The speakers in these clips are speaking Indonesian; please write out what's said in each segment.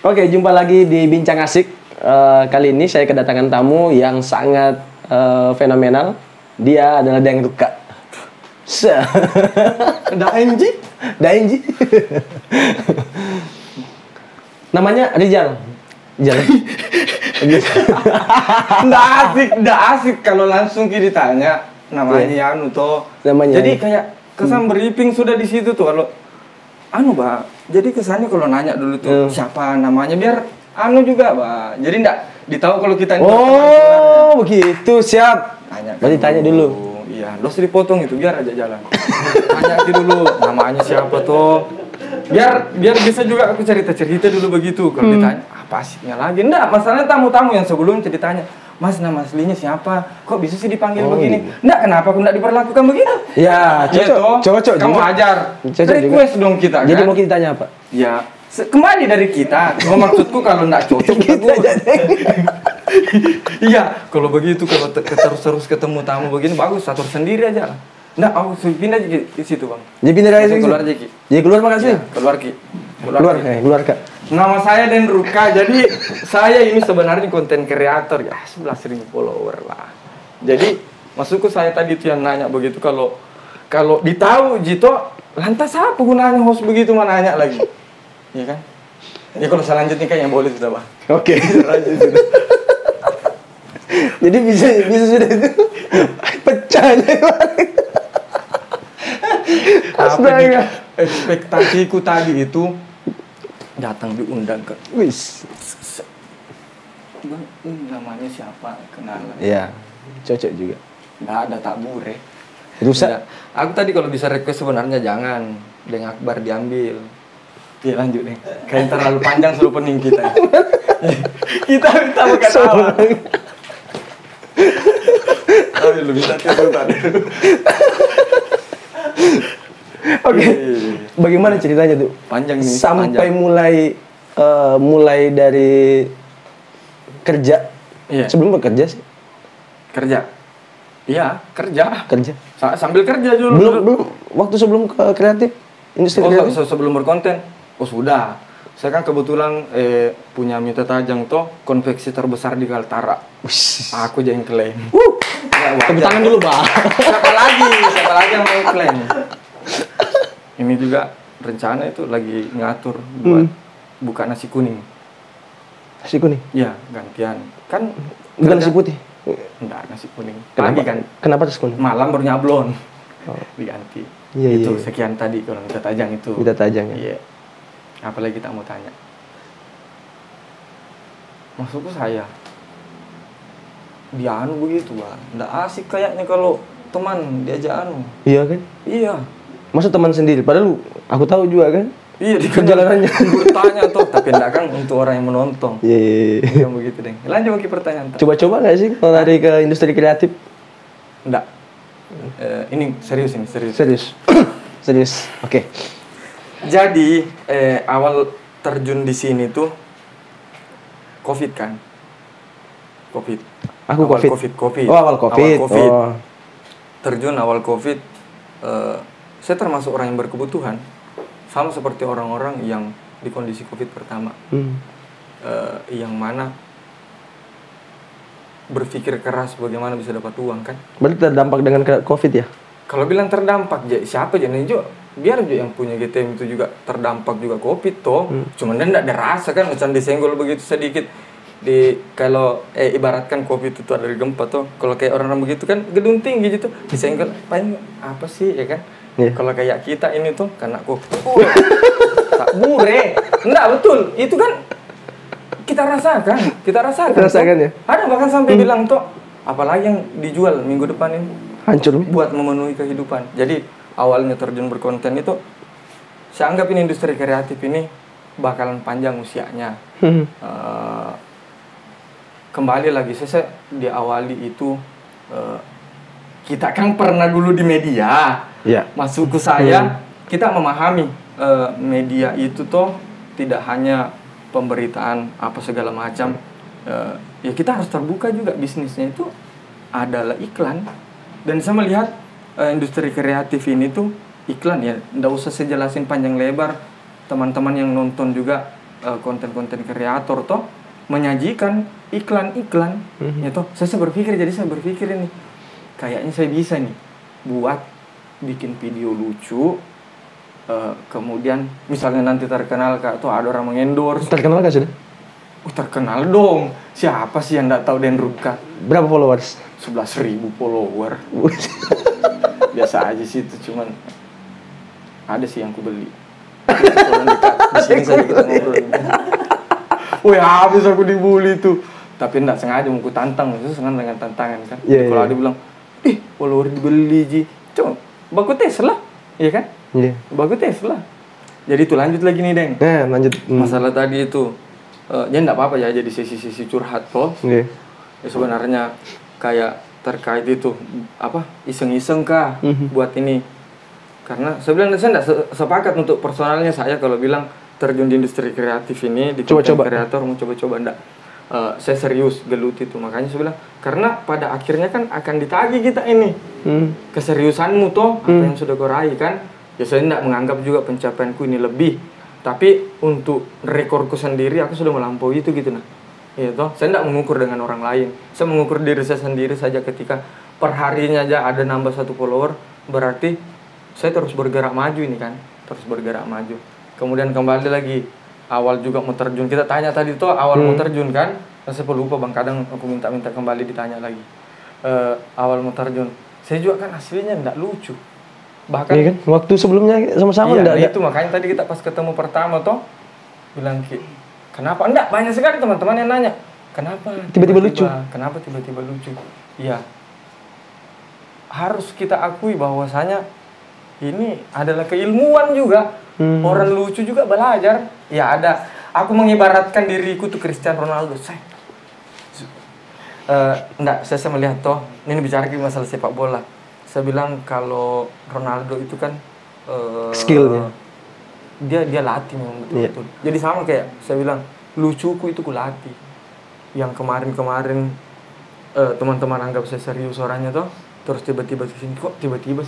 Oke, jumpa lagi di Bincang Asik. Kali ini saya kedatangan tamu yang sangat fenomenal. Dia adalah Daeng Ruka. Daenji. Namanya Rizal. Nggak asik kalau langsung kita ditanya namanya anu toh. Namanya. Jadi kayak kesan briefing sudah di situ tuh kalau anu, Mbak. Jadi kesannya kalau nanya dulu tuh siapa namanya biar anu juga, Mbak. Jadi enggak ditahu kalau kita oh, begitu, siap. Tanya. Berarti tanya dulu. Iya, dos dipotong itu biar aja jalan. Tanya dulu namanya siapa tuh. Biar bisa juga aku cerita dulu begitu. Kalau ditanya apa asiknya lagi? Enggak, masalahnya tamu-tamu yang sebelum ceritanya, Mas, nama aslinya siapa? Kok bisa sih dipanggil begini? Iya. Enggak, kenapa aku enggak diperlakukan begitu? Ya, cocok. Kamu ajar. Request dong kita, kan? Jadi mau kita tanya apa? Ya, kembali dari kita. Cuma maksudku kalau enggak cocok kita iya, kalau begitu kalau terus ketemu tamu begini bagus, atur sendiri aja. Enggak, aku pindah aja di situ, Bang. Jadi pindah dari situ. Keluar aja, Ki. Jadi keluar makasih. Ya, keluar, Ki. Keluar, Kak. Nama saya Den Ruka. Jadi saya ini sebenarnya konten kreator ya, 11.000 follower lah. Jadi maksudku saya tadi tuh yang nanya begitu kalau ditahu Jito, lantas apa gunanya host begitu nanya lagi? Iya kan? Ya kalau selanjutnya kayaknya boleh sudah, Bang. Oke, lanjut sudah. Jadi bisa sudah itu pecahnya. Astaga. Ekspektasiku tadi itu datang diundang ke Bang, namanya siapa? Kenalan. Iya, cocok juga. Nggak ada tabure. Rusak. Aku tadi kalau bisa request sebenarnya jangan Deng Akbar diambil. Oke, lanjut deh. Kayak terlalu panjang seluruh pening kita. Kita minta bukan awal. Tapi lu bisa tidur tadi. Oke. Bagaimana ceritanya tuh? Panjang nih. Sampai mulai dari kerja. Iya. Sebelum bekerja sih. Kerja. Iya, kerja. Sambil kerja dulu. Belum. Waktu sebelum ke kreatif, industri kreatif. Sebelum berkonten. Oh sudah. Saya kan kebetulan punya mita tajang toh konveksi terbesar di Kaltara. Aku aja yang klaim. Tepuk tangan dulu, Pak. Siapa lagi yang mau klaim? Ini juga rencana itu lagi ngatur buat buka nasi kuning. Nasi kuning? Iya, gantian. Kan bukan nasi putih? Enggak, nasi kuning. Kenapa? Pagi kan? Kenapa nasi kuning? Malam baru nyablon. Diganti. Iya, itu iya. sekian tadi kalau mita tajang itu. Mita tajang ya? Iya. Apalagi kita mau tanya. Maksudku saya dia anu begitu, Bang. Nggak asik kayaknya kalau teman diajak anu. Iya kan? Iya. Masa teman sendiri? Padahal aku tahu juga kan? Iya, di perjalanannya. Bertanya tuh, tapi enggak kan untuk orang yang menonton. Iya. Yang begitu, Deng. Lanjut ke pertanyaan. Coba-coba nggak sih kalau lari ke industri kreatif? Enggak. Ini serius. Serius. Oke. Jadi awal terjun di sini tuh COVID kan? COVID. Aku awal COVID. Oh, awal COVID. Oh. Terjun awal COVID. Saya termasuk orang yang berkebutuhan, sama seperti orang-orang yang di kondisi COVID pertama, yang mana berpikir keras bagaimana bisa dapat uang kan? Berarti terdampak dengan COVID ya? Kalau bilang terdampak, siapa aja nih Jo? Biar Jo yang punya GTM itu juga terdampak juga COVID toh. Cuman dia enggak ada rasa kan, macam disenggol begitu sedikit. Kalau ibaratkan COVID itu ada gempa tuh, kalau kayak orang-orang begitu kan gedung tinggi gitu, disenggol apa sih ya kan? Yeah. Kalau kayak kita ini tuh karena tak bure. Enggak betul. Itu kan kita rasakan ya. Ada bahkan sampai bilang tuh apalagi yang dijual minggu depan ini hancur buat memenuhi kehidupan. Jadi awalnya terjun berkonten itu saya anggap ini industri kreatif ini bakalan panjang usianya. Kembali lagi saya diawali itu kita kan pernah dulu di media. Ya. Masukku saya kita memahami media itu toh tidak hanya pemberitaan apa segala macam. Ya kita harus terbuka juga, bisnisnya itu adalah iklan. Dan saya melihat industri kreatif ini tuh iklan ya, nggak usah saya jelasin panjang lebar, teman-teman yang nonton juga konten-konten kreator toh menyajikan iklan-iklan ya toh. Saya berpikir ini kayaknya saya bisa nih buat bikin video lucu, kemudian misalnya nanti terkenal kak tuh ada orang mengendorse. Terkenal gak sudah? Terkenal dong. Siapa sih yang nggak tahu Den Ruka? Berapa followers? 11.000 follower. Biasa aja sih itu, cuman ada sih yang ku beli. Di sini saja kita ngobrol. Wih, habis aku dibully tuh. Tapi enggak sengaja mau ku tantang, itu sengaja dengan tantangan kan. Kalau ada bilang, follower dibeli Ji. Cuma baku Tesla, iya kan? Iya. Baku Tesla. Jadi itu lanjut lagi nih, Deng. Lanjut. Masalah tadi itu. Ya enggak apa-apa ya jadi sisi-sisi curhat toh. Iya. Ya sebenarnya kayak terkait itu iseng-iseng kah buat ini. Karena saya bilang saya enggak sepakat untuk personalnya saya kalau bilang terjun di industri kreatif ini di konten kreator mau coba-coba enggak. Saya serius gelut itu, makanya saya bilang karena pada akhirnya kan akan ditagih kita ini keseriusanmu toh apa yang sudah kau raih kan. Ya saya enggak menganggap juga pencapaianku ini lebih, tapi untuk rekorku sendiri aku sudah melampaui itu gitu nah. Iya toh, saya enggak mengukur dengan orang lain, saya mengukur diri saya sendiri saja. Ketika perharinya aja ada nambah 1 follower, berarti saya terus bergerak maju ini kan, terus bergerak maju. Kemudian kembali lagi awal juga mau terjun, kita tanya tadi tuh awal mau terjun kan, saya lupa bang, kadang aku minta kembali ditanya lagi. Awal mau terjun, saya juga kan aslinya enggak lucu, bahkan iya kan? Waktu sebelumnya sama-sama enggak itu makanya tadi kita pas ketemu pertama toh bilang kenapa enggak, banyak sekali teman-teman yang nanya kenapa tiba-tiba lucu, kenapa tiba-tiba lucu. Iya, harus kita akui bahwasanya ini adalah keilmuan juga. Orang lucu juga belajar. Ya ada. Aku mengibaratkan diriku tuh Cristiano Ronaldo. Saya melihat toh. Ini bicara masalah sepak bola. Saya bilang kalau Ronaldo itu kan skillnya. Dia latih memang betul-betul. Jadi sama kayak saya bilang lucuku itu kulatih. Yang kemarin teman-teman anggap saya serius orangnya toh. Terus tiba-tiba kesini kok tiba-tiba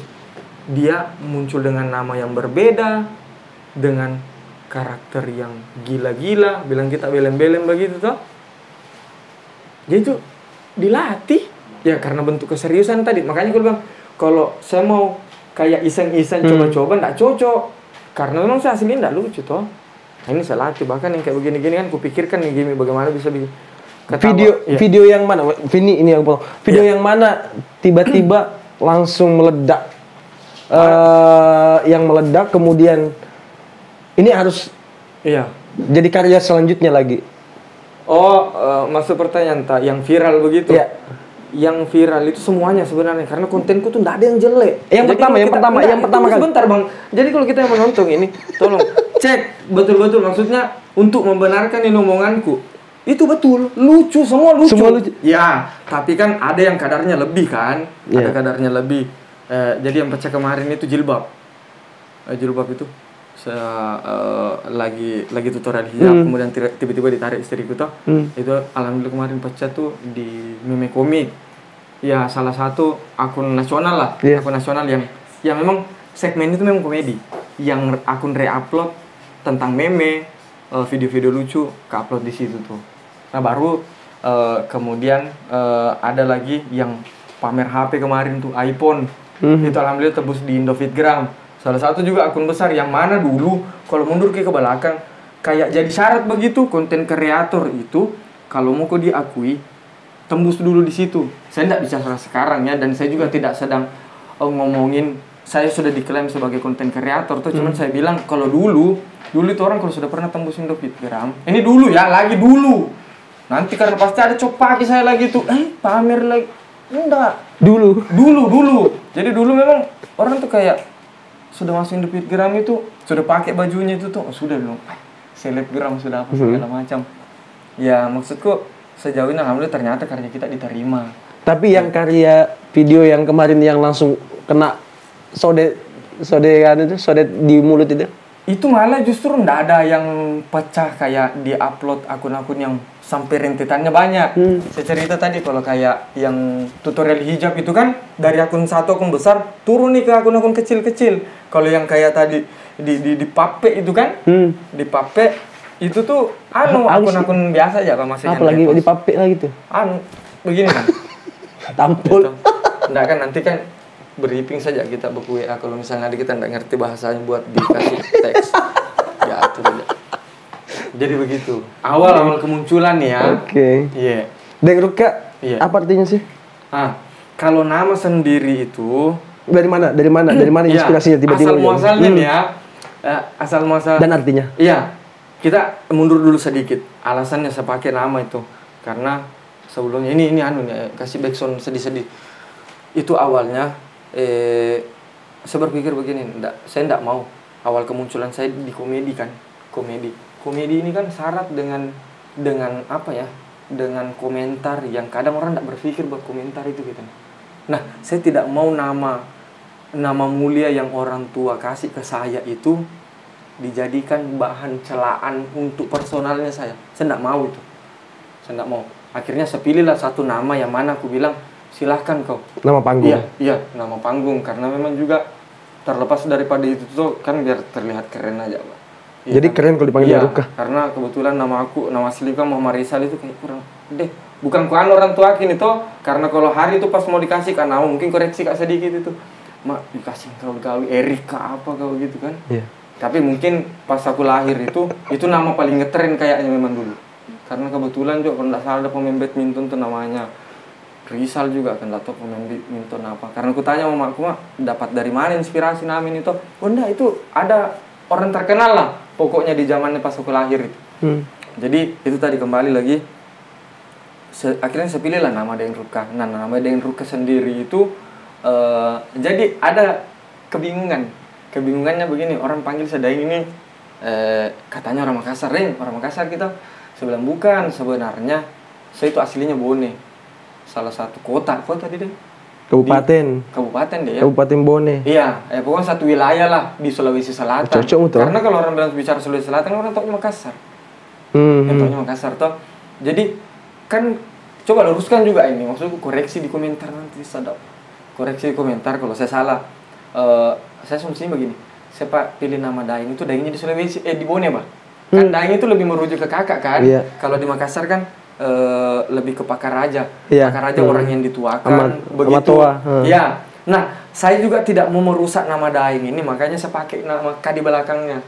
dia muncul dengan nama yang berbeda, dengan karakter yang gila-gila, bilang kita belem-belem begitu toh. Jadi itu dilatih ya karena bentuk keseriusan tadi. Makanya gue bilang kalau saya mau kayak iseng-iseng coba-coba enggak cocok. Karena memang saya aslinya enggak lucu toh. Nah, ini saya latih, bahkan yang kayak begini-gini kan kupikirkan nih gini bagaimana bisa bikin video yang mana? Ini yang potong. Video yang mana tiba-tiba langsung meledak? Yang meledak kemudian ini harus jadi karya selanjutnya lagi. Masuk pertanyaan yang viral begitu. Ya. Yang viral itu semuanya sebenarnya karena kontenku tuh enggak ada yang jelek. Yang pertama kan. Sebentar Bang. Jadi kalau kita yang menonton ini tolong cek betul-betul maksudnya untuk membenarkan ini omonganku. Itu betul, lucu, semua lucu. Ya, tapi kan ada yang kadarnya lebih kan? Ada kadarnya lebih. Jadi yang pecah kemarin itu jilbab. Jilbab itu saya lagi tutorial hijab, kemudian tiba-tiba ditarik istriku toh. Itu alhamdulillah kemarin pecah tuh di meme komik. Ya salah satu akun nasional lah, akun nasional yang memang segmen itu memang komedi. Yang akun re-upload tentang meme, video-video lucu ke-upload di situ tuh. Nah baru kemudian ada lagi yang pamer HP kemarin tuh iPhone. Itu alhamdulillah tebus di Indofitgram. Salah satu juga akun besar yang mana dulu kalau mundur ke belakang kayak jadi syarat begitu konten kreator itu kalau mau kok diakui tembus dulu di situ. Saya tidak bicara sekarang ya, dan saya juga tidak sedang ngomongin saya sudah diklaim sebagai konten kreator tuh, cuman saya bilang kalau dulu itu orang kalau sudah pernah tembus Indofitgram, ini dulu ya, lagi dulu. Nanti karena pasti ada copaki saya lagi tuh, pamer lagi. Enggak. Dulu. Jadi dulu memang orang tuh kayak sudah masuk Indofitgram itu, sudah pakai bajunya itu tuh, sudah dong. Selebgram sudah apa segala macam. Ya maksudku sejauh ini alhamdulillah ternyata karya kita diterima. Tapi yang karya video yang kemarin yang langsung kena sodet di mulut itu malah justru ndak ada yang pecah kayak di upload akun-akun yang sampai rentetannya banyak. Saya cerita tadi kalau kayak yang tutorial hijab itu kan dari akun satu akun besar turun nih ke akun-akun kecil-kecil. Kalau yang kayak tadi di pape itu kan di pape Itu tuh akun-akun biasa aja Pak maksudnya. Apalagi di papik lah gitu. Begini kan. Tampol. Gitu. Enggak kan nanti kan briefing saja kita buku WA kalau misalnya kita enggak ngerti bahasanya buat dikasih teks. Ya itu saja. Jadi begitu. Awal kemunculan ya. Oke. Iya. Deng Ruka. Iya. Apa artinya sih? Kalau nama sendiri itu Dari mana? Dari mana inspirasinya tiba-tiba? Asal muasalnya nih ya. Asal muasal. Dan artinya? Iya. Kita mundur dulu sedikit. Alasannya saya pakai nama itu karena sebelumnya ini kasih backsound sedih-sedih. Itu awalnya saya berpikir begini, saya enggak mau awal kemunculan saya di komedi kan. Komedi ini kan syarat dengan apa ya? Dengan komentar yang kadang orang enggak berpikir buat komentar itu gitu. Nah, saya tidak mau nama mulia yang orang tua kasih ke saya itu dijadikan bahan celaan untuk personalnya saya. Saya enggak mau itu. Saya enggak mau. Akhirnya saya pilihlah satu nama yang mana aku bilang silahkan kau. Nama panggung. Iya, nama panggung karena memang juga terlepas daripada itu tuh kan biar terlihat keren aja, Pak. Iya, jadi keren kalau dipanggil Ruka. Karena kebetulan nama asli kan Muhammad Rizal itu kayak kurang deh. Bukan kuan orang tua kini tuh karena kalau hari itu pas mau dikasih kan nama mungkin koreksi kak sedikit itu. Mak dikasih kau gawe Erika apa kau gitu kan. Iya. Tapi mungkin pas aku lahir itu nama paling ngetren kayaknya memang dulu. Karena kebetulan juga kalau tidak salah ada pemain badminton tuh namanya Rizal juga kan, tahu pemain badminton apa. Karena aku tanya sama aku dapat dari mana inspirasi nama ini tuh? Oh enggak, itu ada orang terkenal lah pokoknya di zamannya pas aku lahir itu. Jadi itu tadi kembali lagi. Akhirnya saya pilih lah nama Deng Ruka. Nah nama Deng Ruka sendiri itu jadi ada kebingungannya begini, orang panggil saya Daeng ini katanya orang Makassar, orang Makassar kita. Saya bilang bukan, sebenarnya saya itu aslinya Bone, salah satu kota di Deng. Kabupaten deh ya. Kabupaten Bone. Iya, pokoknya satu wilayah lah di Sulawesi Selatan. Cocok. Karena kalau orang bilang bicara Sulawesi Selatan orang tahu Makassar. Tahunya Makassar toh. Jadi kan coba luruskan juga ini, maksudku koreksi di komentar nanti sadap. Koreksi di komentar kalau saya salah. Saya asumsinya begini, saya pilih nama Daeng itu Daengnya di Sulawesi, di Bone Pak. Kan Daeng itu lebih merujuk ke kakak kan. Iya. Kalau di Makassar kan lebih ke Pakar Raja. Iya. Pakar Raja orang yang dituakan begitu. Iya. Nah, saya juga tidak mau merusak nama Daeng ini, makanya saya pakai nama K di belakangnya.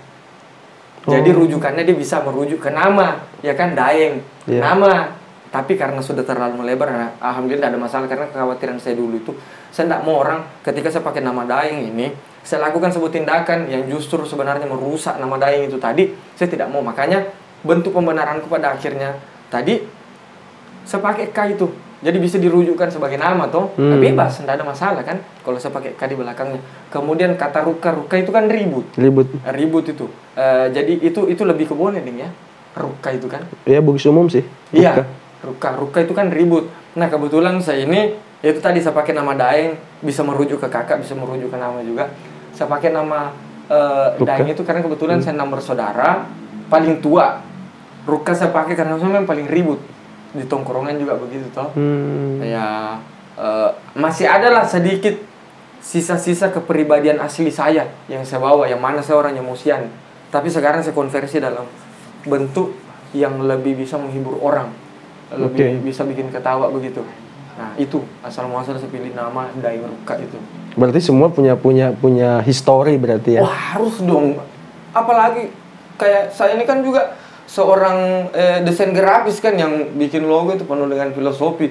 Jadi rujukannya dia bisa merujuk ke nama, ya kan Daeng. Iya. Nama. Tapi karena sudah terlalu melebar, alhamdulillah tidak ada masalah karena kekhawatiran saya dulu itu saya tidak mau orang ketika saya pakai nama Daeng ini saya lakukan sebuah tindakan yang justru sebenarnya merusak nama Daeng itu tadi. Saya tidak mau, makanya bentuk pembenaranku pada akhirnya tadi saya pakai K itu. Jadi bisa dirujukkan sebagai nama toh. Bebas, tidak ada masalah kan kalau saya pakai K di belakangnya. Kemudian kata Ruka itu kan ribut itu. Jadi itu lebih ke Bone Ding ya. Ruka itu kan. Iya, bugis umum sih. Iya. Ruka itu kan ribut. Nah kebetulan saya ini itu tadi saya pakai nama Daeng, bisa merujuk ke kakak, bisa merujuk ke nama juga. Saya pakai nama Daeng itu karena kebetulan saya nomor saudara paling tua. Ruka saya pakai karena saya memang paling ribut di tongkrongan juga begitu toh. Ya masih ada lah sedikit sisa-sisa kepribadian asli saya yang saya bawa, yang mana saya orang emosian. Tapi sekarang saya konversi dalam bentuk yang lebih bisa menghibur orang. Lebih bisa bikin ketawa begitu. Nah itu asal muasal saya pilih nama Daeng Ruka itu. Berarti semua punya histori berarti ya? Wah harus dong. Apalagi kayak saya ini kan juga seorang desain grafis kan yang bikin logo itu penuh dengan filosofi.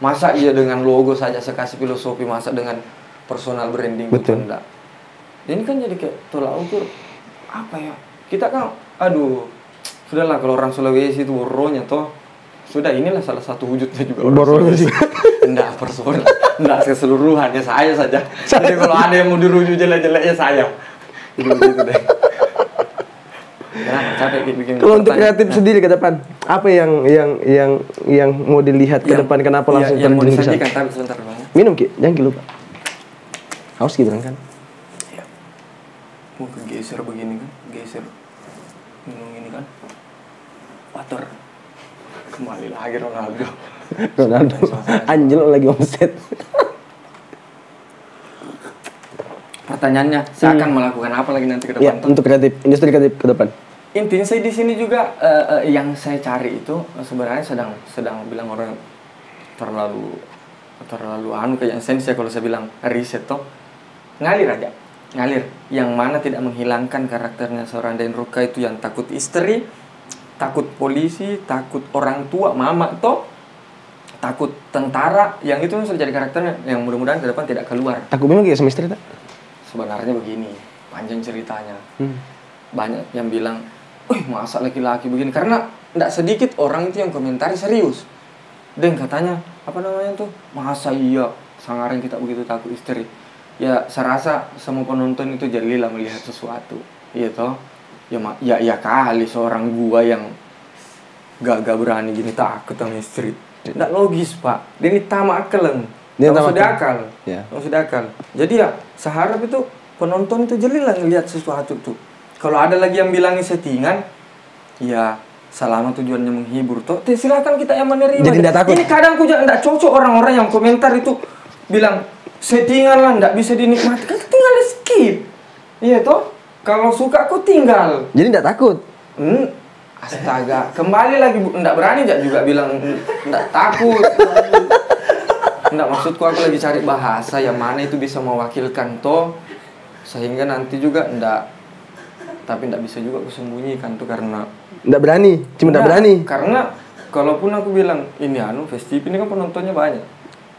Masa iya dengan logo saja saya kasih filosofi, masa dengan personal branding? Betul. Enggak. Ini kan jadi kayak tolak ukur apa ya? Kita kan sudahlah kalau orang Sulawesi itu boronya toh. Sudah inilah salah satu wujudnya juga boronya sih. Enggak personal, enggak keseluruhan ya saya saja. Jadi kalau ada yang mau dirujuk jelek-jeleknya saya. Itu begitu deh. Nah, capek bikin. Kalau untuk kreatif sendiri ke depan, apa yang mau dilihat ke depan? Kenapa langsung yang mau disajikan? Tapi sebentar banget. Minum Ki, jangan lupa. Haus Ki bilang kan? Iya. Mau geser begini kan? Geser. Minum ini kan? Water. Kembali lagi Ronaldo. Anjel lagi omset. Pertanyaannya, saya akan melakukan apa lagi nanti ke depan? Ya, untuk kreatif, industri kreatif ke depan. intinya saya di sini juga yang saya cari itu sebenarnya sedang bilang orang terlalu kayak saya kalau saya bilang riset toh ngalir aja, ngalir yang mana tidak menghilangkan karakternya seorang Den Ruka itu, yang takut istri, takut polisi, takut orang tua mama toh, takut tentara, yang itu sudah jadi karakternya yang mudah-mudahan ke depan tidak keluar. Takut memang kayak sama istri tak? Sebenarnya begini, panjang ceritanya. Banyak yang bilang, masa laki-laki begini, karena tidak sedikit orang itu yang komentari serius. Dan katanya, apa namanya tuh, masa iya sangaran kita begitu takut istri. Ya saya rasa semua penonton itu jelilah melihat sesuatu. Iya toh. Ya kali seorang gua yang gak berani gini takut sama istri. Tidak logis pak. Dia ini tamak akal. Dia sudah akal. Sudah akal. Jadi ya seharap itu penonton itu jelilah ngelihat sesuatu tuh. Kalau ada lagi yang bilangnya settingan, ya selama tujuannya menghibur toh, silakan kita yang menerima. Jadi tidak takut. Ini kadang aku tidak cocok orang-orang yang komentar itu bilang settingan lah, tidak bisa dinikmati. Kan tinggal skip. Iya toh. Kalau suka aku tinggal. Jadi tidak takut. Astaga, kembali lagi tidak berani juga bilang tidak takut. Tidak, maksudku aku lagi cari bahasa yang mana itu bisa mewakilkan toh, sehingga nanti juga tidak. Tapi tidak bisa juga aku sembunyikan tuh karena tidak berani, cuma tidak berani. Karena kalaupun aku bilang ini festival ini kan penontonnya banyak,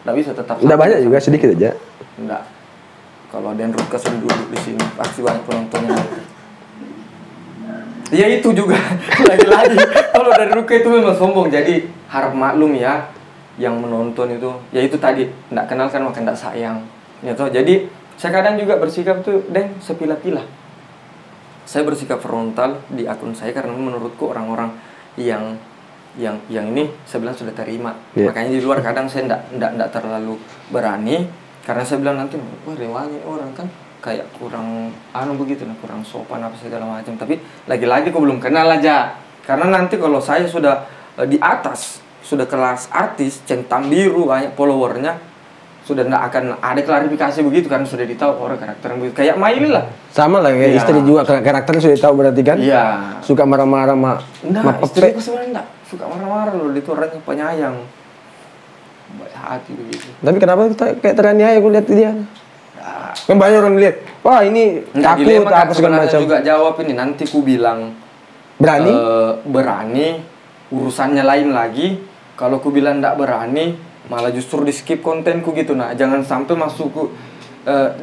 tidak bisa tetap. Tidak banyak juga, sedikit aja. Tidak. Kalau Den Ruka sudah duduk di sini pasti banyak penontonnya nanti. Ya itu juga lagi-lagi kalau Den Ruka itu memang sombong, jadi harap maklum ya yang menonton itu. Ya itu tadi tidak kenal kan maka tidak sayang. Ya toh. Jadi saya kadang juga bersikap tuh sepilah-pilah. Saya bersikap frontal di akun saya karena menurutku orang-orang yang ini saya bilang sudah terima. Makanya di luar kadang saya enggak terlalu berani karena saya bilang nanti rewanya orang kan kayak kurang begitu, kurang sopan apa segala macam. Tapi lagi-lagi kok belum kenal aja. Karena nanti kalau saya sudah di atas, sudah kelas artis, centang biru, banyak followernya, sudah tidak akan ada klarifikasi begitu karena sudah ditahu orang karakter begitu. Kayak Maili lah. Sama lah kayak istri juga karakternya sudah tahu berarti kan? Iya. Suka marah-marah istriku sebenarnya enggak suka marah-marah loh, dia tuh orangnya penyayang. Baik hati begitu. Tapi kenapa kayak teraniaya aku lihat dia? Kan banyak orang lihat, wah ini takut apa segala macam. Juga jawab ini nanti ku bilang berani? Berani, urusannya lain lagi. Kalau ku bilang enggak berani, malah justru di skip kontenku gitu. Nah, jangan sampai masukku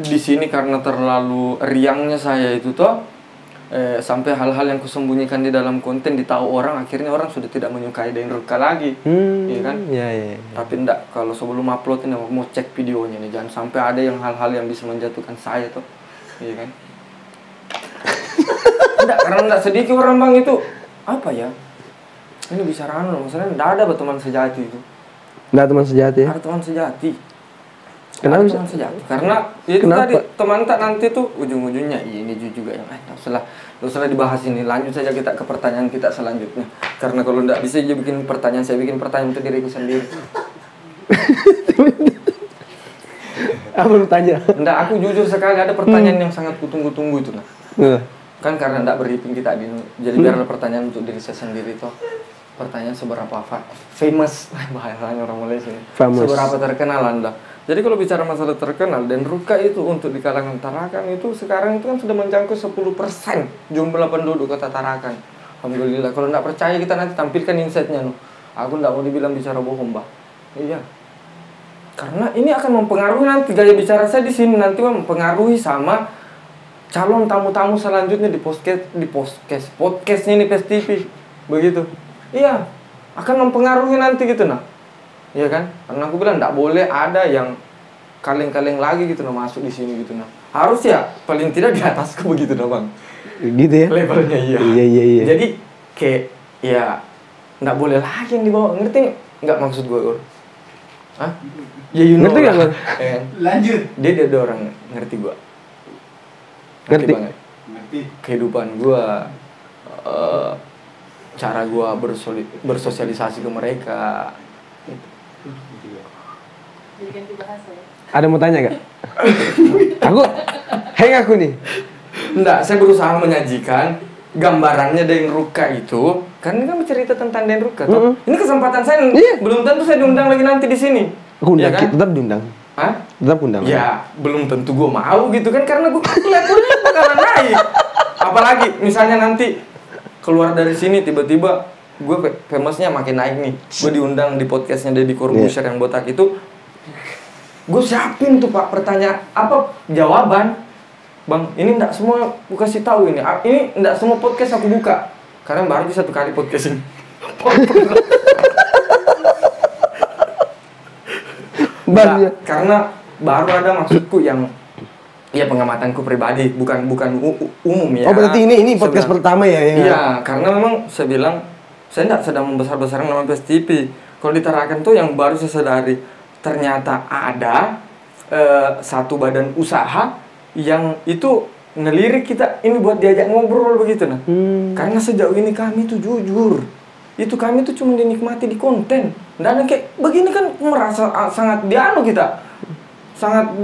di sini karena terlalu riangnya saya itu toh sampai hal-hal yang kusembunyikan di dalam konten ditahu orang, akhirnya orang sudah tidak menyukai Den Ruka lagi. Iya kan? Iya. Tapi enggak, kalau sebelum upload ini mau cek videonya nih, jangan sampai ada yang hal-hal yang bisa menjatuhkan saya toh. Iya kan? Enggak, karena enggak sedikit orang bang itu apa ya? Ini bicara maksudnya enggak ada teman sejati itu. Enggak teman sejati ya? Ada teman sejati. Kenapa? Ada teman sejati. Karena itu tadi teman tak nanti tuh ujung-ujungnya ini juga yang nggak usah dibahas ini. Lanjut saja kita ke pertanyaan kita selanjutnya. Karena kalau enggak bisa aja bikin pertanyaan, saya bikin pertanyaan untuk diriku sendiri. Apa lu tanya? Enggak, aku jujur sekali ada pertanyaan yang sangat kutunggu-tunggu itu nah. Kan karena enggak berhitung kita di jadi biarlah pertanyaan untuk diri saya sendiri toh. Pertanyaan seberapa famous bahasanya orang Malaysia ini. Seberapa terkenal Anda? Jadi kalau bicara masalah terkenal, Den Ruka itu untuk di kalangan Tarakan itu sekarang itu kan sudah menjangkau 10% jumlah penduduk kota Tarakan. Alhamdulillah. Kalau tidak percaya kita nanti tampilkan insight-nya. Aku tidak mau dibilang bicara bohong, Mbak. Iya. Karena ini akan mempengaruhi nanti gaya bicara saya di sini, nanti mempengaruhi sama calon tamu-tamu selanjutnya di podcastnya ini Pes TV. Begitu. Iya. Akan mempengaruhi nanti gitu nah. Iya kan? Karena aku bilang tidak boleh ada yang kaleng-kaleng lagi gitu nah masuk di sini gitu nah. Harus ya paling tidak di atasku begitu nah bang. Gitu ya? Levelnya iya. Iya. Jadi kayak ya tidak boleh lagi yang dibawa, ngerti nggak maksud gue Ur? Hah? Ya ngerti nggak bang? Lanjut. Dia ada orang ngerti gue. Ngerti banget. Ngerti. Kehidupan gue, cara gue bersosialisasi ke mereka. Ada mau tanya gak? aku nih. Enggak, saya berusaha menyajikan gambarannya Den Ruka itu, kan ini kan bercerita tentang Den Ruka toh. Ini kesempatan saya, belum tentu saya diundang lagi nanti di sini. Aku undang, Ya kan? tetap diundang. Hah? Tetap undang. Ya, belum tentu gue mau gitu kan, karena gue levelnya bakalan naik. Apalagi misalnya nanti keluar dari sini tiba-tiba gue famousnya makin naik nih. Gue diundang di podcastnya Deddy Corbuzier yang botak itu. Gue siapin tuh Pak pertanyaan apa jawaban. Bang, ini enggak semua gue kasih tahu ini. Ini enggak semua podcast aku buka. Karena baru satu kali podcast ini. Enggak, karena baru ada maksudku yang ya pengamatanku pribadi, bukan umum ya. Oh, berarti ini podcast pertama ya? Iya, karena memang saya bilang saya tidak sedang membesar-besarkan nama PSTV. Kalau ditarakan tuh yang baru saya sadari ternyata ada satu badan usaha yang itu ngelirik kita ini buat diajak ngobrol begitu nah. Karena sejauh ini kami tuh jujur. Itu kami tuh cuma dinikmati di konten. Dan kayak begini kan merasa sangat kita. Sangat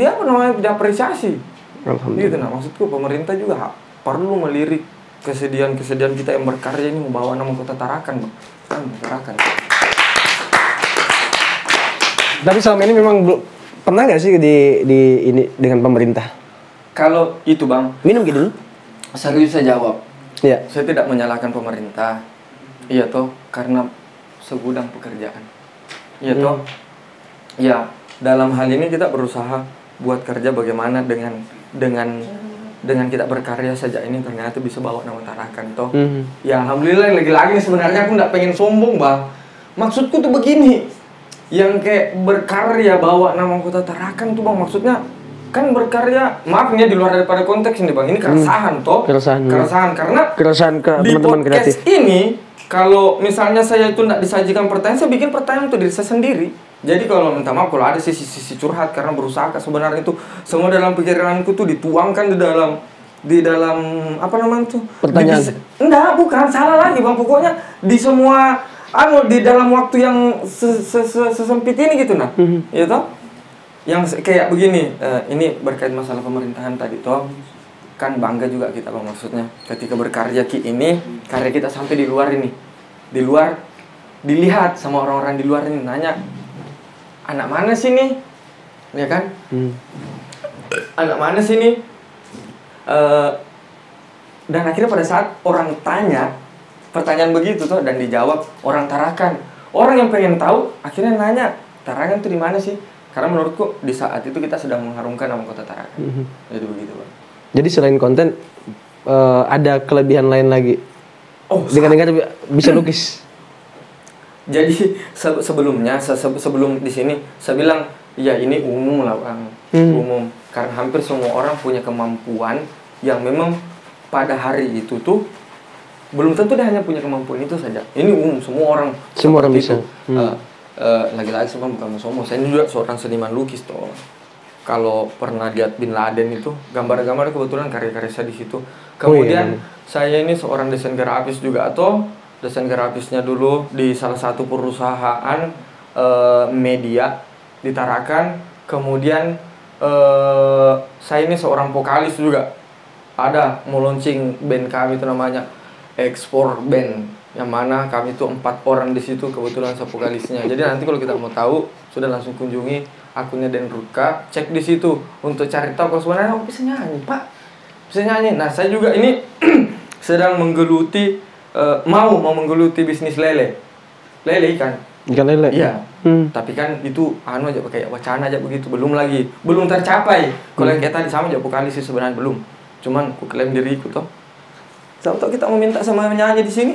diapresiasi. Alhamdulillah. Gitu nah, maksudku pemerintah juga perlu melirik kesedihan-kesedihan kita yang berkarya ini membawa nama Kota Tarakan, Bang. Tarakan. Tapi selama ini memang pernah nggak sih di ini dengan pemerintah? Kalau itu, Bang. Minum gitu dulu. Serius saya jawab. Iya. Saya tidak menyalahkan pemerintah. Iya toh, karena segudang pekerjaan. Iya toh. Ya, dalam hal ini kita berusaha buat kerja bagaimana dengan kita berkarya saja ini ternyata bisa bawa nama Tarakan toh. Ya alhamdulillah lagi-lagi sebenarnya aku nggak pengen sombong Bang. Maksudku tuh begini, yang kayak berkarya bawa nama Kota Tarakan tuh Bang, maksudnya kan berkarya, maaf ya di luar daripada konteks ini Bang, ini keresahan toh. Keresahan karena keresahan ke teman-teman kreatif. Di podcast ini kalau misalnya saya itu tidak disajikan pertanyaan, saya bikin pertanyaan untuk diri saya sendiri. Jadi kalau minta maaf kalau ada sisi curhat karena berusaha sebenarnya itu semua dalam pikiranku tuh dituangkan di dalam apa namanya tuh pertanyaan. Enggak, bukan salah lagi Bang. Pokoknya di semua di dalam waktu yang sesempit ini gitu nah. Ya toh? Yang kayak begini, ini berkait masalah pemerintahan tadi toh. Kan bangga juga kita Bang, maksudnya ketika berkarya ini karya kita sampai di luar ini, di luar dilihat sama orang-orang di luar ini, nanya anak mana sih nih, ya kan? Anak mana sih nih? Dan akhirnya pada saat orang tanya pertanyaan begitu tuh dan dijawab orang Tarakan, orang yang pengen tahu akhirnya nanya Tarakan tuh di mana sih? Karena menurutku di saat itu kita sedang mengharumkan nama Kota Tarakan. Jadi begitu Bang. Jadi selain konten ada kelebihan lain lagi. Oh, dengan bisa lukis. Jadi sebelumnya sebelum di sini saya bilang ya ini umum lah Bang. Umum karena hampir semua orang punya kemampuan yang memang pada hari itu tuh belum tentu dia hanya punya kemampuan itu saja. Ini umum, semua orang bisa. Lagi-lagi semua bukan sombong. Saya juga seorang seniman lukis toh. Kalau pernah lihat Bin Laden itu gambar-gambar kebetulan karya-karya saya di situ. Kemudian saya ini seorang desain grafis juga atau desain grafisnya dulu di salah satu perusahaan media di Tarakan. Kemudian saya ini seorang vokalis juga. Ada mau launching band kami itu namanya Ekspor Band, yang mana kami itu 4 orang di situ, kebetulan saya vokalisnya. Jadi nanti kalau kita mau tahu sudah langsung kunjungi akunnya Den Ruka, cek di situ untuk cari tahu kalau sebenarnya aku bisa nyanyi Pak, bisa nyanyi. Nah saya juga ini sedang menggeluti mau menggeluti bisnis lele ikan lele. Iya. Tapi kan itu aja pakai wacana aja begitu, belum tercapai. Kalau yang kayak tadi sama aja vokalis sih sebenarnya belum. Cuman ku klaim diriku toh. Sampai kita meminta sama menyanyi di sini,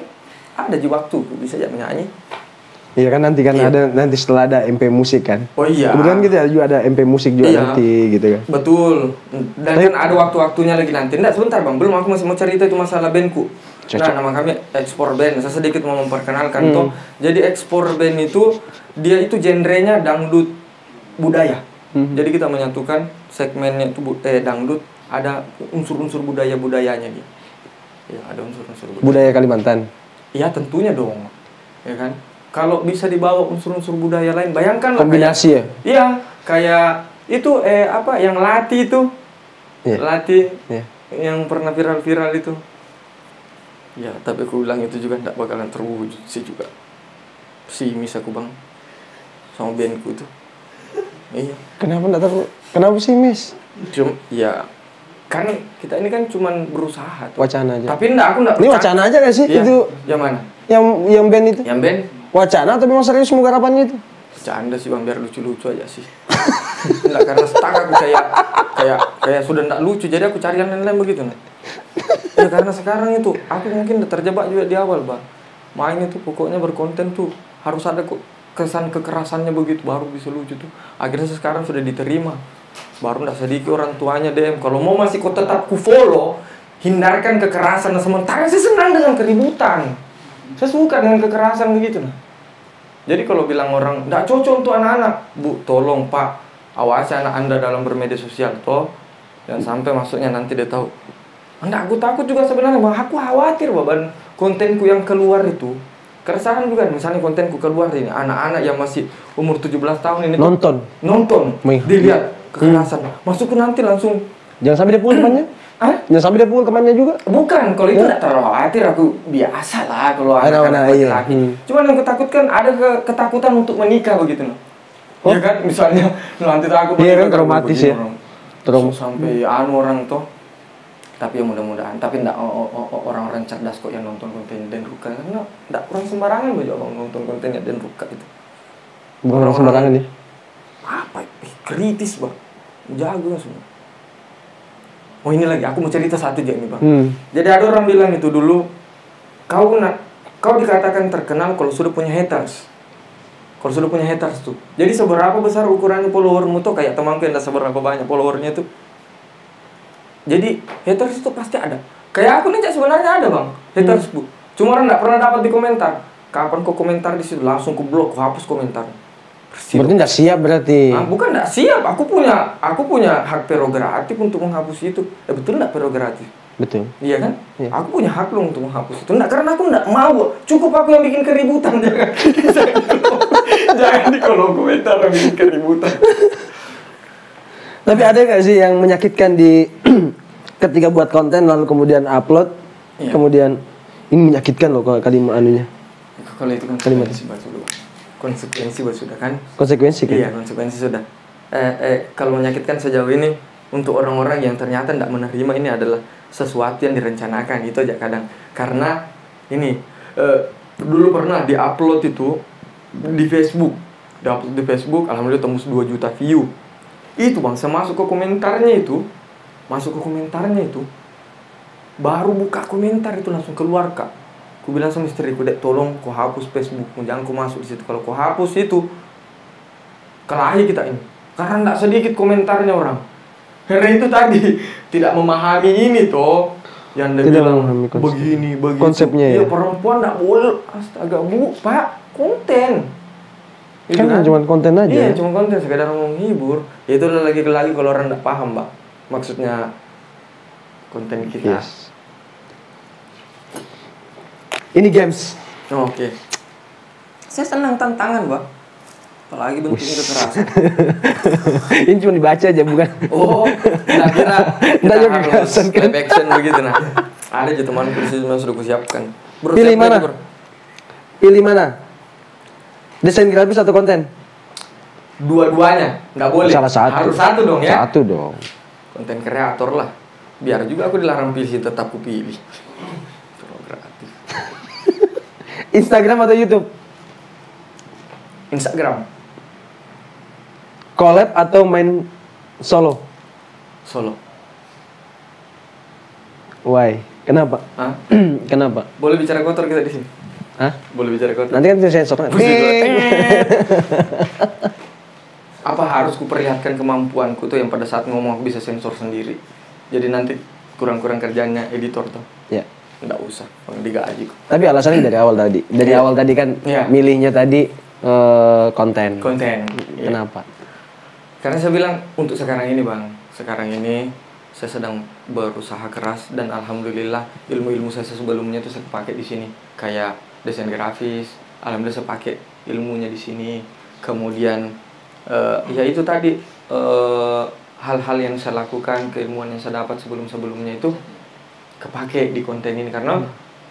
ada di waktu bisa aja menyanyi. Iya kan nanti ada nanti setelah ada MP musik kan. Oh iya. Kemudian kita juga ada MP musik juga nanti gitu kan. Betul. Dan kan ada waktu-waktunya lagi nanti. Enggak sebentar Bang, belum aku masih mau cerita itu masalah bandku. Nah, nama kami Ekspor Band. Saya sedikit mau memperkenalkan toh. Jadi Ekspor Band itu dia itu genrenya dangdut budaya. Jadi kita menyatukan segmennya itu dangdut, ada unsur-unsur budayanya dia. Ya, ada unsur-unsur budaya Kalimantan. Iya, tentunya dong. Ya kan? Kalau bisa dibawa unsur-unsur budaya lain, bayangkan kombinasi kayak, ya. Iya, kayak itu apa yang Lati itu. Lati. Yang pernah viral itu. Ya, tapi aku bilang itu juga tidak bakalan terwujud sih juga. Pesimis aku bang, sama bandku itu. Iya. Kenapa enggak tahu? Kenapa sih, Miss? Ya, kan kita ini kan cuman berusaha. Tuh. Wacana aja. Tapi aku enggak. Ini wacana aja gak sih? Iya. Itu Yang mana? Yang band itu? Yang band? Wacana atau memang serius mau garapannya itu? Bercanda sih bang, biar lucu-lucu aja sih. Enggak, karena stuck aku kayak sudah enggak lucu, jadi aku cari yang lain-lain begitu nih. Ya karena sekarang itu aku mungkin udah terjebak juga di awal bang. Main itu pokoknya berkonten tuh harus ada kesan kekerasannya begitu baru bisa lucu tuh. Akhirnya sekarang sudah diterima. Baru enggak sedikit orang tuanya DM, kalau mau masih kau tetap ku follow, hindarkan kekerasan. Nah, sementara saya senang dengan keributan. Saya suka dengan kekerasan begitu nah. Jadi kalau bilang orang enggak cocok untuk anak-anak, Bu, tolong Pak, awasi anak Anda dalam bermedia sosial toh. Dan sampai maksudnya nanti dia tahu. Enggak, aku takut juga sebenarnya, Bang. Aku khawatir, Bang, kontenku yang keluar itu. Keresahan juga, misalnya kontenku keluar ini, anak-anak yang masih umur 17 tahun ini Nonton. Dilihat kekerasan. Masukku nanti langsung. Jangan sampai dia pukul temannya. Hah? Jangan sampai dia pukul temannya juga. Bukan, kalau itu enggak terlalu khawatir, aku biasa lah kalau anak-anak laki-laki. Cuman yang kutakutkan ada ketakutan untuk menikah begitu loh. Iya kan, misalnya nanti aku iya kan, traumatis ya. Terus sampai orang toh. Tapi ya mudah-mudahan, tapi enggak orang-orang cerdas kok yang nonton konten Dan Ruka. Karena enggak orang sembarangan aja bang nonton kontennya Dan Ruka itu. Orang sembarangan ya. Apa? Kritis bang, jago semua. Oh ini lagi, aku mau cerita satu aja ini bang. Jadi ada orang bilang itu dulu, kau dikatakan terkenal kalau sudah punya haters. Kalau sudah punya haters tuh. Jadi seberapa besar ukurannya followermu tuh, kayak temanku yang seberapa banyak followernya tuh. Jadi haters itu pasti ada. Kayak aku nih sebenarnya ada bang, haters bu. Cuma orang nggak pernah dapat di komentar. Kapan kau komentar di situ langsung ku blok, ku hapus komentar. Berarti nggak siap berarti. Nah, bukan nggak siap, aku punya hak prerogatif untuk menghapus itu. Ya betul nggak prerogatif? Betul. Iya kan? Iya. Aku punya hak loh untuk menghapus itu. Nggak, karena aku nggak mau. Cukup aku yang bikin keributan, jangan di kolom komentar yang bikin keributan. Tapi ada nggak sih yang menyakitkan di ketika buat konten lalu kemudian upload, iya. Kemudian ini menyakitkan loh kalau kalimat anunya. Kalau itu kan kalimat konsekuensi sudah kan? Konsekuensi kan? Iya, konsekuensi sudah. Kalau menyakitkan sejauh ini untuk orang-orang yang ternyata tidak menerima ini adalah sesuatu yang direncanakan, itu aja kadang. Karena ini dulu pernah diupload itu di Facebook. Di Facebook, alhamdulillah tembus 2 juta view. Itu bang, saya masuk ke komentarnya itu, baru buka komentar itu langsung keluar kak. Aku bilang sama istriku, dek tolong kau hapus Facebook, jangan kau masuk di situ. Kalau kau hapus itu, kelahi kita ini. Karena tidak sedikit komentarnya orang. Karena itu tadi tidak memahami ini toh, yang dia bilang begini konsepnya ya. Perempuan tidak boleh, astaga bu, pak, konten. Kan cuma konten aja. Iya, cuma konten sekedar menghibur. Itu lagi kalau orang tidak paham, Mbak. Maksudnya konten kita. Yes. Ini games. Oh, oke. Saya senang tantangan, Mbak. Apalagi bentuknya kekerasan. Ini cuma dibaca aja bukan. Oh, kira-kira kita harus live action begitu nah. Ada aja temanku di situ yang sudah kusiapkan. Pilih mana? Pilih mana? Desain grafis atau konten? Dua-duanya, nggak boleh. Salah satu. Harus satu dong ya. Satu dong. Konten kreator lah. Biar juga aku dilarang pilih, tetap aku pilih. Kreatif. Instagram atau YouTube? Instagram. Collab atau main solo? Solo. Why? Kenapa? Hah? Kenapa? Boleh bicara kotor kita di sini? Hah? Boleh bicara kotor. Nanti kan bisa sensor. Apa harus kuperlihatkan kemampuanku tuh yang pada saat ngomong aku bisa sensor sendiri. Jadi nanti kurang-kurang kerjanya editor tuh. Ya. Enggak usah, digaji kok. Tapi alasannya dari awal tadi. Dari awal tadi kan milihnya tadi konten. Konten. Kenapa? Karena saya bilang untuk sekarang ini, Bang. Sekarang ini saya sedang berusaha keras dan alhamdulillah ilmu-ilmu saya sebelumnya tuh saya pakai di sini. Kayak desain grafis, alhamdulillah saya pakai ilmunya di sini. Kemudian ya itu tadi hal-hal yang saya lakukan, keilmuan yang saya dapat sebelum-sebelumnya itu kepake di konten ini karena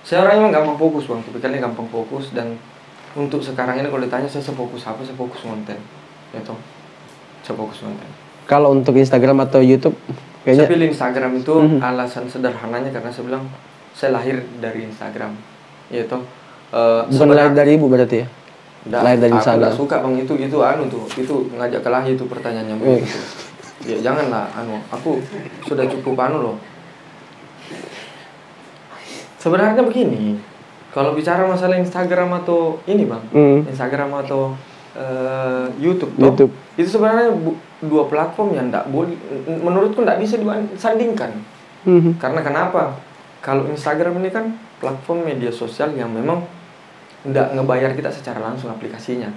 Saya orangnya memang gampang fokus bang, tipikalnya gampang fokus. Dan untuk sekarang ini kalau ditanya saya fokus apa, saya fokus konten, ya toh, saya fokus konten. Kalau untuk Instagram atau YouTube, kayaknya Saya pilih Instagram itu alasan sederhananya karena saya bilang saya lahir dari Instagram, ya toh. bukan lahir dari ibu berarti ya? Lahir dari Aku Instagram. nggak suka bang itu itu ngajak kelahi itu pertanyaannya begitu. Ya janganlah, aku sudah cukup loh. Sebenarnya begini, kalau bicara masalah Instagram atau ini bang, Instagram atau YouTube, YouTube. Itu sebenarnya dua platform yang menurutku tidak bisa disandingkan. Karena kenapa? Kalau Instagram ini kan platform media sosial yang memang tidak ngebayar kita secara langsung aplikasinya.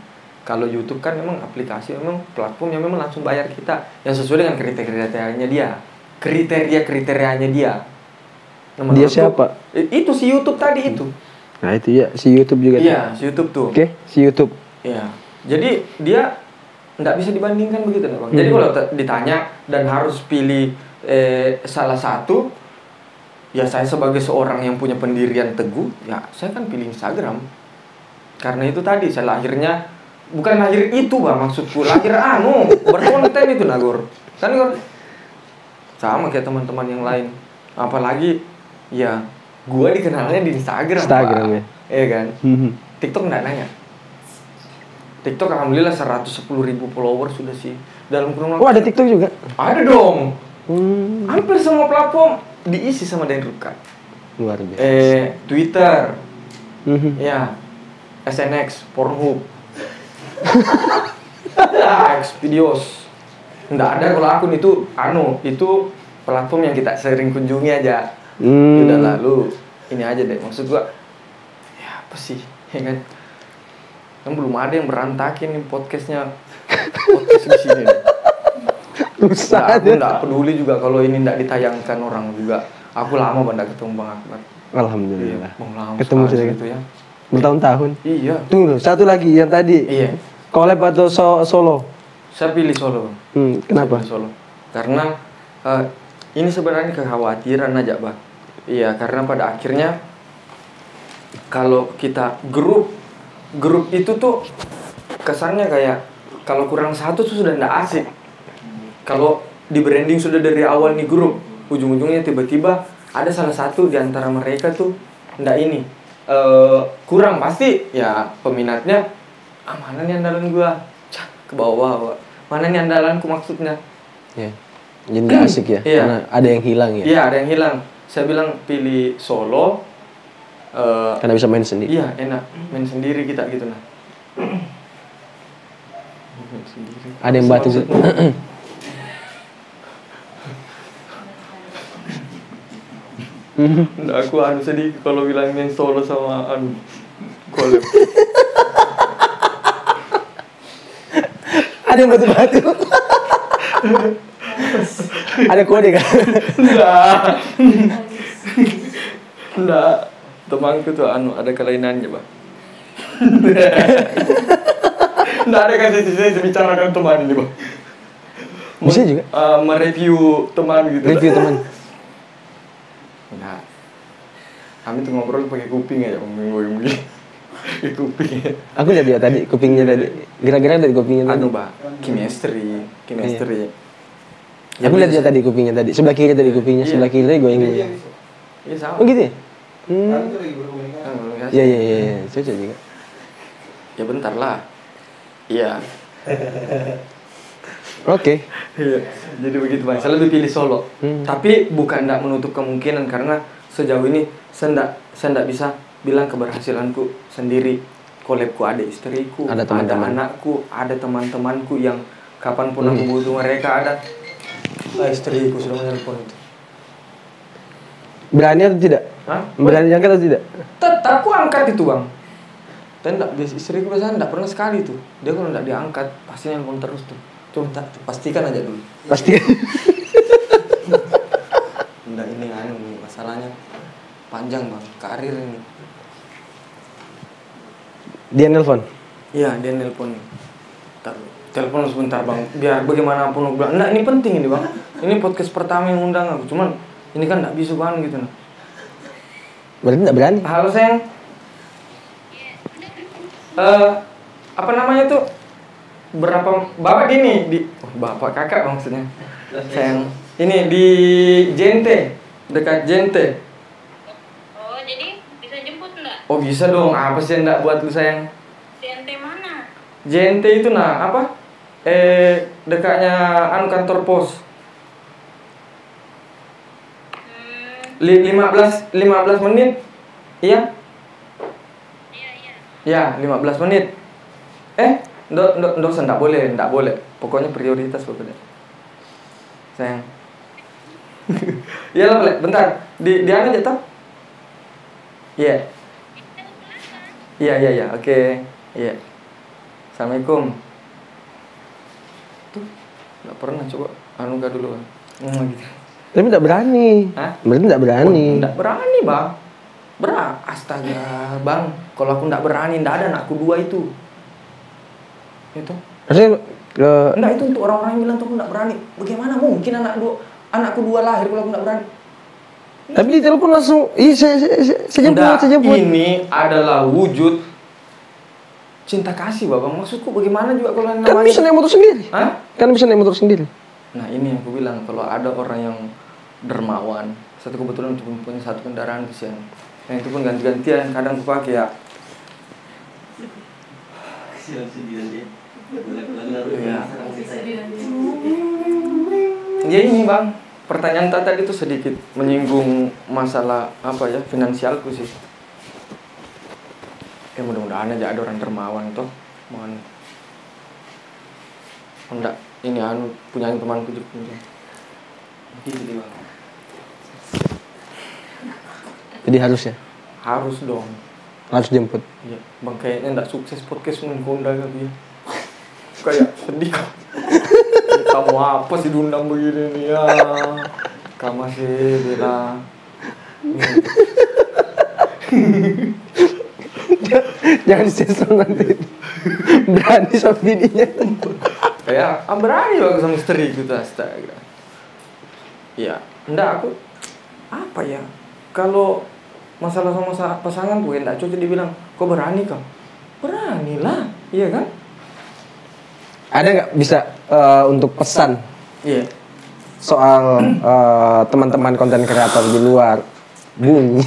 Kalau YouTube kan memang aplikasi, memang platform yang memang langsung bayar kita yang sesuai dengan kriterianya dia. Kriterianya dia. Nah, dia siapa? Itu si YouTube tadi itu. Nah itu ya, si YouTube juga. Iya, si YouTube tuh. Oke, si YouTube. Iya. Jadi dia nggak bisa dibandingkan begitu, bang. Jadi kalau ditanya dan harus pilih salah satu, ya saya sebagai seorang yang punya pendirian teguh, ya saya kan pilih Instagram. Karena itu tadi saya lahirnya bukan lahir itu bang, maksudku lahir berkonten itu Nagor. Kan sama kayak teman-teman yang lain. Apalagi ya gua dikenalnya di Instagram ya. Iya kan? TikTok nggak nanya. TikTok alhamdulillah 110.000 followers sudah sih. Dalam kurun waktu. Oh, ada TikTok juga? Ada dong. Hampir semua platform diisi sama Dan Ruka. Luar biasa. Twitter. Ya. SNX, Pornhub. X videos. Nggak ada kalau akun itu itu platform yang kita sering kunjungi aja. Udah lalu ini aja deh, maksud gua ya apa sih, ya kan? Kan belum ada yang berantakin nih podcast di sini. Aku nggak peduli juga kalau ini nggak ditayangkan orang juga. Aku lama banget ketemu Bang Akbar. Alhamdulillah. Lama ketemu sih gitu ya. Bertahun-tahun. Iya. Tunggu, satu lagi yang tadi. Iya. Collab atau solo? Saya pilih solo. Kenapa? Saya pilih solo. Karena ini sebenarnya kekhawatiran aja, Bang. Iya, karena pada akhirnya kalau kita grup itu tuh kesannya kayak kalau kurang satu tuh sudah nggak asik. Kalau di branding sudah dari awal nih grup, ujung-ujungnya tiba-tiba ada salah satu di antara mereka tuh nggak ini kurang, pasti ya peminatnya mana nih andalan gua ke bawah, mana nih andalanku maksudnya. Iya. Jadi nggak asik ya? Iya. Karena ada yang hilang ya? Iya, ada yang hilang. Saya bilang pilih solo. Karena bisa main sendiri. Iya, enak main sendiri kita gitu nah. Main sendiri. Ada yang bantu sih. Nggak, aku sedih kalau bilang main solo sama collab. Ada yang batu-batu. Ada kode kan? Enggak. Temanku tuh ada kelainannya, Bang. Enggak ada kan saya bicarakan teman ini, Bang. Bisa juga. Mereview teman gitu. Review teman. Nah, kami tuh ngobrol pakai kuping aja, ngomong begini. Pakai kuping. Aku lihat dia tadi kupingnya tadi. Kira-kira dari kupingnya tadi. Mbak, chemistry. Iya. Aku lihat dia tadi kupingnya tadi. Sebelah kiri tadi kupingnya, sebelah kiri gue yang ini. Iya sama. Oh gitu ya? Iya. Cocok juga. Ya bentar lah. Iya. Oke. Iya. Jadi begitu Bang. Saya lebih pilih solo. Tapi bukan tidak menutup kemungkinan karena sejauh ini saya tidak bisa bilang keberhasilanku sendiri. Collabku ada istriku, ada anakku, ada teman-temanku yang kapanpun aku butuh mereka ada. Istriku sudah menelpon itu. Berani atau tidak? Hah? Berani angkat atau tidak? Tetap aku angkat itu Bang. Dan istriku biasanya tidak pernah sekali tuh. Dia kalau tidak diangkat pasti nelpon terus tuh. Coba pastikan aja dulu. Pastikan. Enggak, ini masalahnya panjang Bang, karir ini. Dia nelpon? Iya, dia nelpon. Telepon sebentar Bang, biar bagaimanapun aku bilang. Enggak, ini penting ini Bang. Ini podcast pertama yang undang aku, cuman ini kan enggak bisa Bang gitu nah. Berarti nggak berani. Halo sayang. Apa namanya tuh? Berapa bapak gini di bapak kakak maksudnya. Sayang. Ini di Jente, dekat Jente. Oh, jadi bisa jemput enggak? Oh bisa dong. Apa sih yang enggak buat lu sayang? CNT mana? Jente itu nah apa? Dekatnya kantor pos. 15 menit. Iya? Iya. Ya, 15 menit. Enggak boleh. Pokoknya prioritas pokoknya. Sayang. Iya lah, boleh. Bentar. Di anu aja toh? Iya. Iya. Oke. Iya. Assalamualaikum. Tuh, enggak pernah coba anu gak dulu. Gitu. Tapi nggak berani. Hah? Berarti nggak berani. Nggak berani bang. Astaga bang. Kalau aku nggak berani, nggak ada anakku 2 itu. Itu. Maksudnya Nggak, itu untuk orang-orang yang bilang tuh aku nggak berani. Bagaimana mungkin anakku 2 lahir kalau aku nggak berani? tapi di telepon langsung, saya jemput. Ini adalah wujud cinta kasih bang. Maksudku bagaimana juga kalau yang Kan bisa naik motor sendiri. Hah? Kan bisa naik motor sendiri. Nah ini yang aku bilang, kalau ada orang yang dermawan, satu kebetulan untuk punya satu kendaraan di sini, yang itu pun ganti-gantian, kadang aku pakai ya. Ya ini bang, pertanyaan tadi itu sedikit menyinggung masalah apa ya, finansialku sih. Ya mudah-mudahan aja ada orang dermawan toh, mohon. Enggak, ini punya temanku juga. Gitu bang. Jadi harus ya? Harus dong. Harus jemput. Iya, bang kayaknya enggak sukses podcast mengundang lagi. Kayak sedih kok. Kamu apa sih diundang begini nih ya? Kamu sih bilang. Jangan disensor nanti. Berani sama bininya. Ya, berani banget sama istri gitu, astaga. Iya, enggak aku apa ya? Kalau masalah sama pasangan gue enggak cocok dibilang, "Kok berani kau?" Beranilah, iya kan? Ada nggak bisa untuk pesan Iya. soal teman-teman konten kreator di luar? Bunyi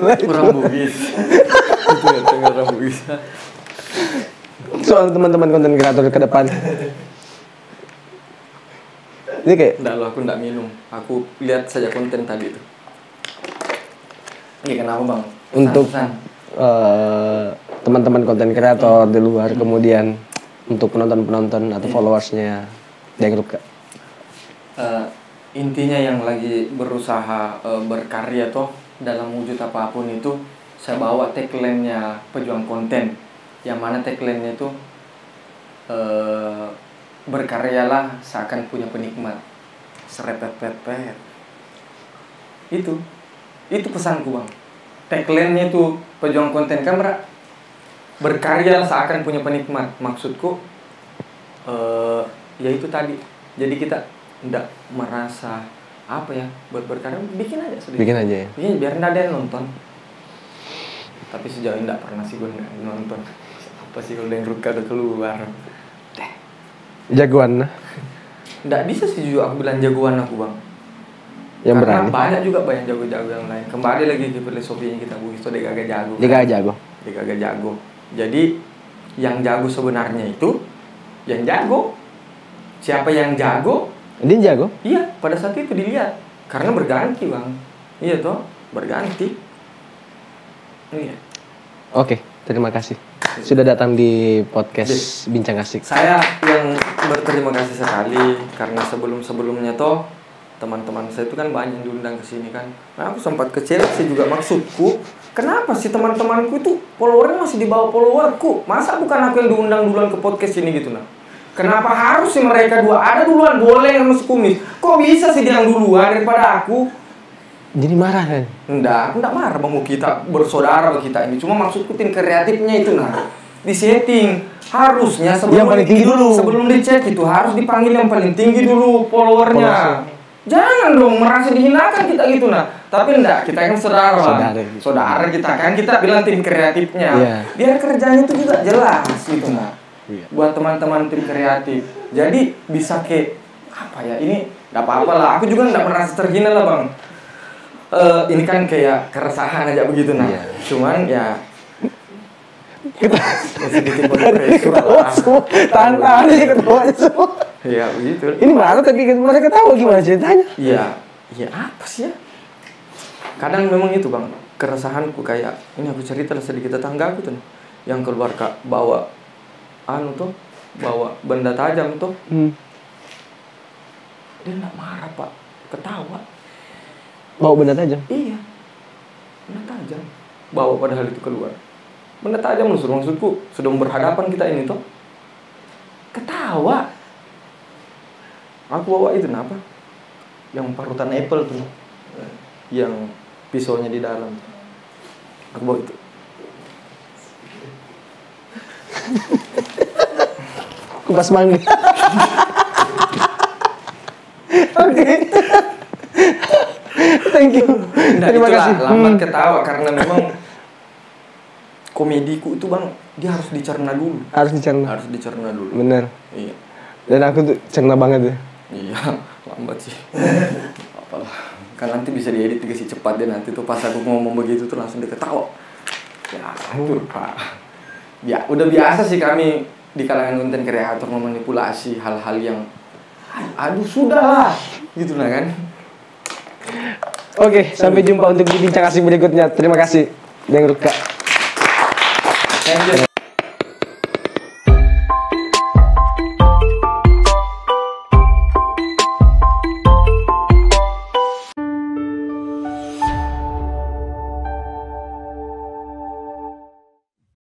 lah. Kurang bugis. Itu ya, tengah bugis. Soal teman-teman konten kreator ke depan. Ini kayak Enggak loh, aku enggak minum. Aku lihat saja konten tadi itu. Ini kenapa bang? untuk Pesan-pesan. teman-teman konten kreator di luar, kemudian untuk penonton-penonton atau followersnya dari grup Kak. Intinya yang lagi berusaha berkarya toh dalam wujud apapun itu, saya bawa tagline-nya pejuang konten, yang mana tagline-nya itu berkaryalah seakan punya penikmat. Serepet-pet. Itu pesanku bang. Tagline-nya itu pejuang konten kamera, berkarya seakan punya penikmat. Maksudku ya itu tadi. Jadi kita ndak merasa apa ya, buat berkarya bikin aja sedikit. Bikin aja ya. Bikin biar ndak ada yang nonton. Tapi sejauh ini ndak pernah sih gue nonton. Apa sih kalau yang Ruka udah keluar. Jagoan. Ndak bisa sih juga aku bilang jagoan aku bang. Yang Karena berani. banyak juga banyak jago-jago yang lain. Kembali lagi ke filosofi yang kita bahas itu dia kagak jago. Dia kagak jago. Dia kagak jago. Jadi yang jago sebenarnya itu yang jago. Siapa yang jago? Dia jago. Iya, pada saat itu dilihat. Karena berganti bang. Iya toh, berganti. Iya. Oke, terima kasih sudah datang di podcast Bincang Asik. Saya yang berterima kasih sekali karena sebelum-sebelumnya toh teman-teman saya itu kan banyak yang diundang ke sini kan. Nah, aku sempat kecewa sih juga, maksudku, kenapa sih teman-temanku itu followernya masih di bawah followerku? Masa bukan aku yang diundang duluan ke podcast ini gitu nah? Kenapa harus sih mereka dua ada duluan, boleh sama si Kumis? Kok bisa sih dia yang duluan daripada aku? Jadi marah kan? Enggak, aku enggak marah bang, kita bersaudara kita ini. Cuma maksudku tim kreatifnya itu nah di setting harusnya Yang paling tinggi dulu. Sebelum dicek itu harus dipanggil yang paling tinggi dulu followernya. Jangan dong merasa dihinakan kita gitu nah. Tapi enggak, kita kan saudara. Saudara kita kan, kita bilang tim kreatifnya. Iya. Biar kerjanya itu juga jelas gitu nah. Iya. Buat teman-teman tim kreatif. Jadi bisa ke apa ya? Ini enggak apa-apa lah. Aku juga enggak merasa terhina lah, Bang. Ini kan kayak keresahan aja begitu nah. Iya. Cuman ya Kita sedikit berpressure lah. tahan aja ketawa semua. Iya, begitu. Ini malu tapi mereka tahu gimana ceritanya. Iya, iya apa sih ya? Kadang memang itu bang, keresahanku kayak ini aku cerita lah sedikit tetangga aku tuh, yang keluar kak bawa bawa benda tajam tuh, dia nggak marah pak, ketawa. Bawa benda tajam. Iya, benda tajam, bawa padahal itu keluar. Benda tajam maksudku sudah berhadapan kita ini tuh, ketawa. Aku bawa itu apa? Yang parutan apple tuh, yang pisaunya di dalam. Aku bawa itu. Kupas mangga. Oke. Thank you. Nah, Terima itulah kasih. lambat ketawa karena memang komediku itu bang, dia harus dicerna dulu. Harus dicerna. Harus dicerna dulu. Bener. Iya. Dan aku tuh cerna banget ya. Iya, lambat sih. Apalah. Kan nanti bisa diedit dikasih cepat deh nanti tuh pas aku ngomong begitu tuh langsung dia ketawa. Ya, aduh Pak. Ya, udah biasa sih kami di kalangan konten kreator memanipulasi hal-hal yang aduh sudahlah gitu lah kan. Oke, sampai jumpa untuk di bincang asik berikutnya. Terima kasih. Yang Ruka. Thank you.